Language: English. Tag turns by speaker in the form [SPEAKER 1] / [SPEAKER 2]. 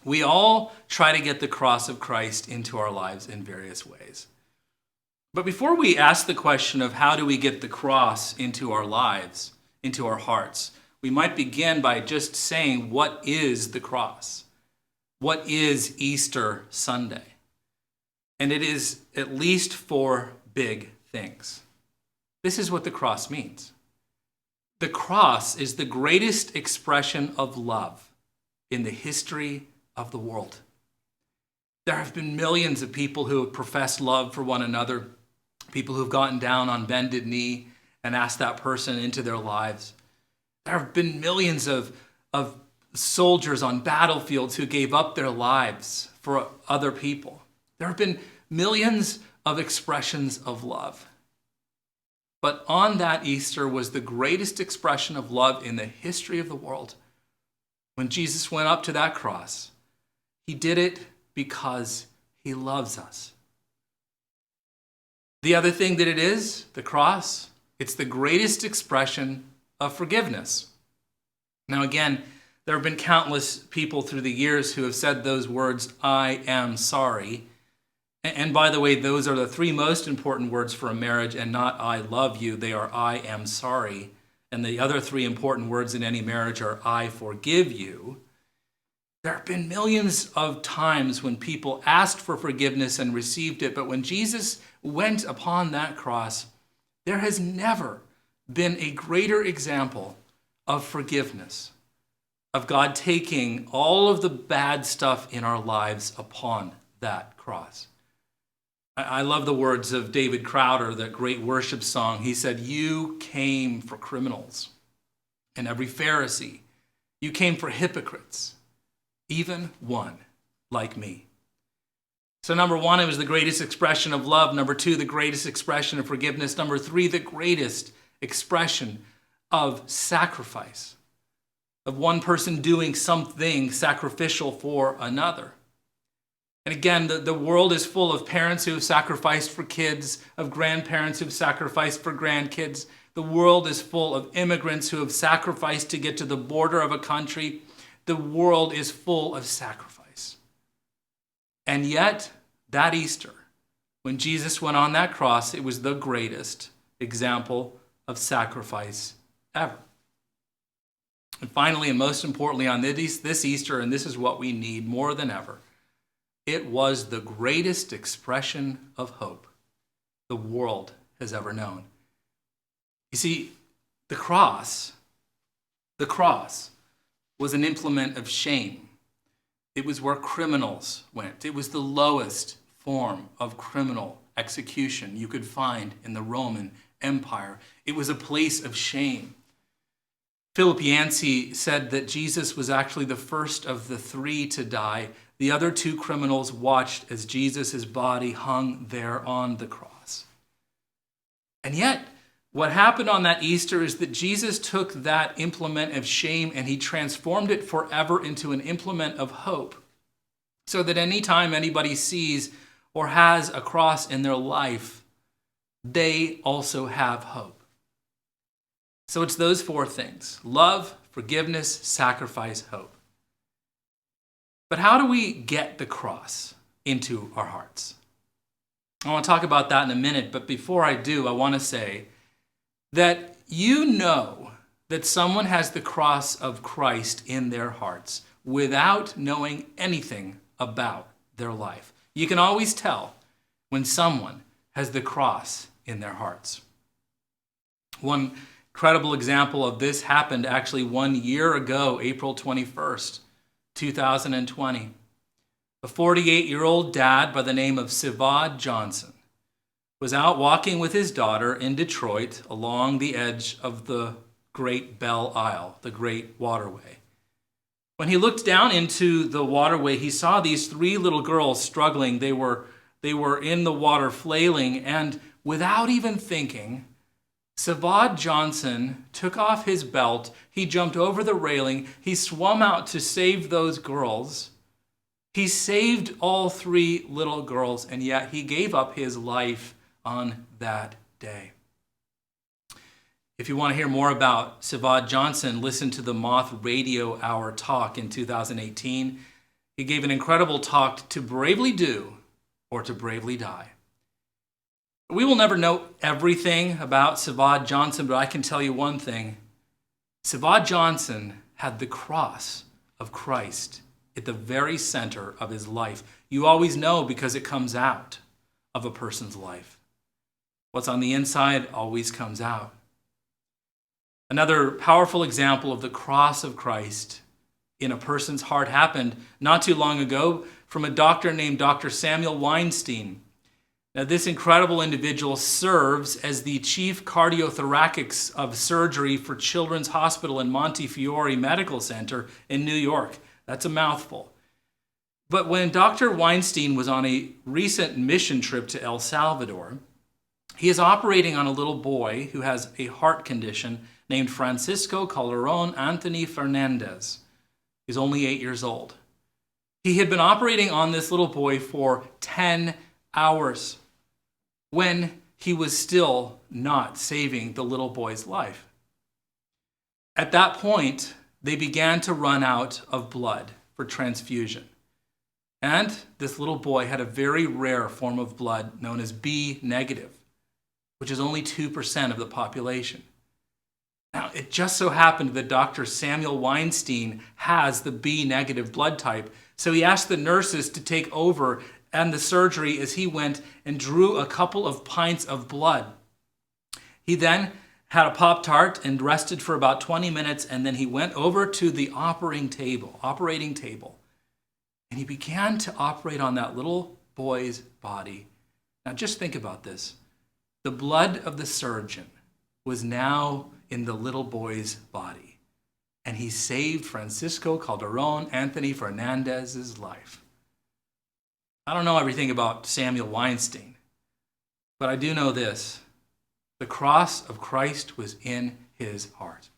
[SPEAKER 1] We all try to get the cross of Christ into our lives in various ways. But before we ask the question of how do we get the cross into our lives, into our hearts, we might begin by just saying, what is the cross? What is Easter Sunday? And it is at least four big things. This is what the cross means. The cross is the greatest expression of love in the history of the world. There have been millions of people who have professed love for one another, people who've gotten down on bended knee and asked that person into their lives. There have been millions of soldiers on battlefields who gave up their lives for other people. There have been millions of expressions of love. But on that Easter was the greatest expression of love in the history of the world. When Jesus went up to that cross, he did it because he loves us. The other thing that it is, the cross, it's the greatest expression of forgiveness. Now again, there have been countless people through the years who have said those words, I am sorry. And by the way, those are the three most important words for a marriage, and not I love you. They are I am sorry. And the other three important words in any marriage are I forgive you. There have been millions of times when people asked for forgiveness and received it, but when Jesus went upon that cross, there has never been a greater example of forgiveness, of God taking all of the bad stuff in our lives upon that cross. I love the words of David Crowder, that great worship song. He said, you came for criminals and every Pharisee. You came for hypocrites, even one like me. So number one, it was the greatest expression of love. Number two, the greatest expression of forgiveness. Number three, the greatest expression of sacrifice, of one person doing something sacrificial for another. And again, the world is full of parents who have sacrificed for kids, of grandparents who have sacrificed for grandkids. The world is full of immigrants who have sacrificed to get to the border of a country. The world is full of sacrifice. And yet, that Easter, when Jesus went on that cross, it was the greatest example of sacrifice ever. And finally, and most importantly, on this Easter, and this is what we need more than ever, it was the greatest expression of hope the world has ever known. You see, the cross was an implement of shame. It was where criminals went. It was the lowest form of criminal execution you could find in the Roman Empire. It was a place of shame. Philip Yancey said that Jesus was actually the first of the three to die. The other two criminals watched as Jesus' body hung there on the cross. And yet, what happened on that Easter is that Jesus took that implement of shame and he transformed it forever into an implement of hope. So that anytime anybody sees or has a cross in their life, they also have hope. So it's those four things: love, forgiveness, sacrifice, hope. But how do we get the cross into our hearts? I want to talk about that in a minute, but before I do, I want to say that you know that someone has the cross of Christ in their hearts without knowing anything about their life. You can always tell when someone has the cross in their hearts. One incredible example of this happened actually 1 year ago, April 21st, 2020. A 48-year-old dad by the name of Sivad Johnson was out walking with his daughter in Detroit along the edge of the Great Belle Isle, the Great Waterway. When he looked down into the waterway, he saw these three little girls struggling. They were in the water flailing, and without even thinking, Sivad Johnson took off his belt, he jumped over the railing, he swam out to save those girls. He saved all three little girls, and yet he gave up his life on that day. If you want to hear more about Sivad Johnson, listen to the Moth Radio Hour talk in 2018. He gave an incredible talk to bravely do or to bravely die. We will never know everything about Sivad Johnson, but I can tell you one thing. Sivad Johnson had the cross of Christ at the very center of his life. You always know because it comes out of a person's life. What's on the inside always comes out. Another powerful example of the cross of Christ in a person's heart happened not too long ago from a doctor named Dr. Samuel Weinstein. Now, this incredible individual serves as the chief cardiothoracic of surgery for Children's Hospital in Montefiore Medical Center in New York. That's a mouthful. But when Dr. Weinstein was on a recent mission trip to El Salvador, he is operating on a little boy who has a heart condition named Francisco Calderon Anthony Fernandez. He's only 8 years old. He had been operating on this little boy for 10 hours when he was still not saving the little boy's life. At that point, they began to run out of blood for transfusion. And this little boy had a very rare form of blood known as B negative, which is only 2% of the population. Now, it just so happened that Dr. Samuel Weinstein has the B negative blood type, so he asked the nurses to take over and the surgery as he went and drew a couple of pints of blood. He then had a Pop-Tart and rested for about 20 minutes, and then he went over to the operating table, and he began to operate on that little boy's body. Now just think about this. The blood of the surgeon was now in the little boy's body, and he saved Francisco Calderon Anthony Fernandez's life. I don't know everything about Samuel Weinstein, but I do know this. The cross of Christ was in his heart.